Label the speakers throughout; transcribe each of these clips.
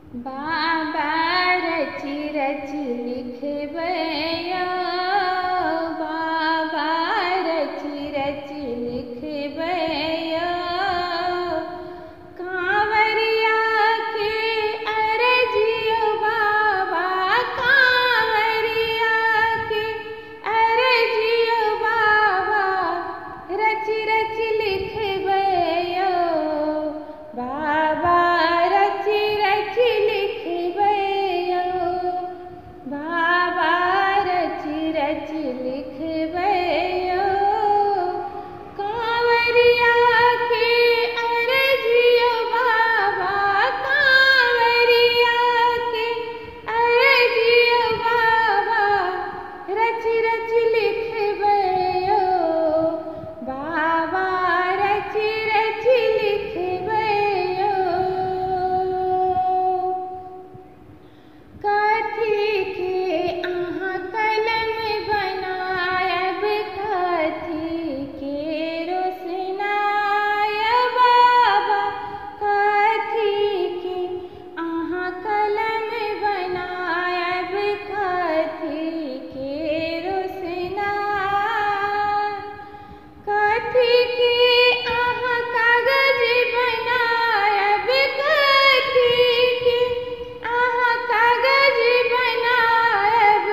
Speaker 1: बाबा रचि रचि लिखबैया, बाबा रचि रचि लिखबैया, कांवरिया के अरजियो बाबा, कांवरिया के अरजियो बाबा, रचि रचि लिखबैया, बाबा रचि रचि लिखबैया, बाबा रचि रचि लिखबैया, कांवरिया के अरजियो बाबा, कांवरिया के अरजियो बाबा, रचि रचि लिखबैया, बाबा रचि रचि लिखबैया। कथी के अहाँ कलम बनायब, कथी के रोशनायब बाबा, कथी के अहाँ कलम बनायब, कथी के रोशनाय, कथी के अहाँ कागज बनायब, कथी के अहाँ कागज बनायब,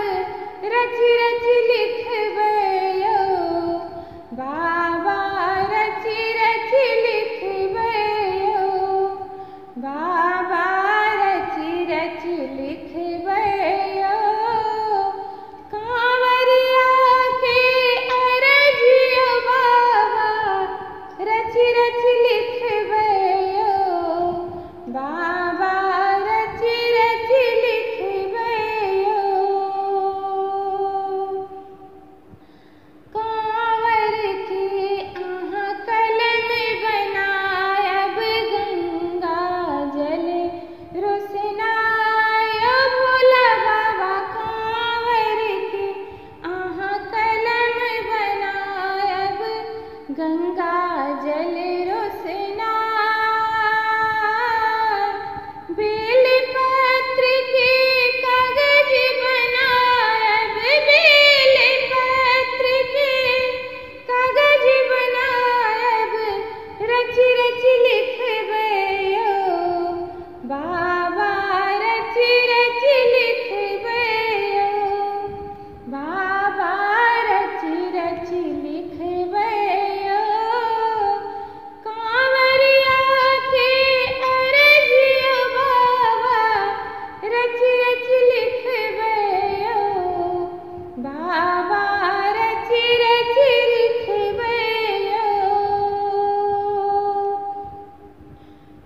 Speaker 1: रचि रचि लिखबैया, बाबा रचि रचि लिखबैया, बाबा रचि रचि लिखबैया, कांवरिया के अरजियो बाबा, रचि रचि लिखबैया, बाबा रचि रचि लिखबैया। कांवर के अहाँ कलम बनायब, गंगा जल रोशनाय भोला बाबा, कांवर के अहाँ कलम बनायब, गंगा जल रोशनाय, बेल पत्र के कागज बनायब, बेल पत्र के कागज बनायब, रचि रचि लिखबैया, बाबा रचि रचि लिखबैया, बाबा रचि रचि लिखबैया, कांवरिया के अरजियो बाबा, रचि रचि लिखबैया, बाबा रचि रचि लिखबैया।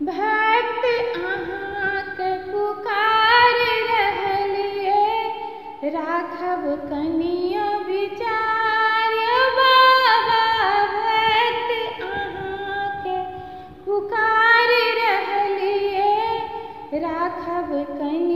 Speaker 1: भक्त अहाँके पुकार रहलिए, राखब कनियो विचार, बाबा भक्त अहाँके पुकार रहलिए, राखब कनियो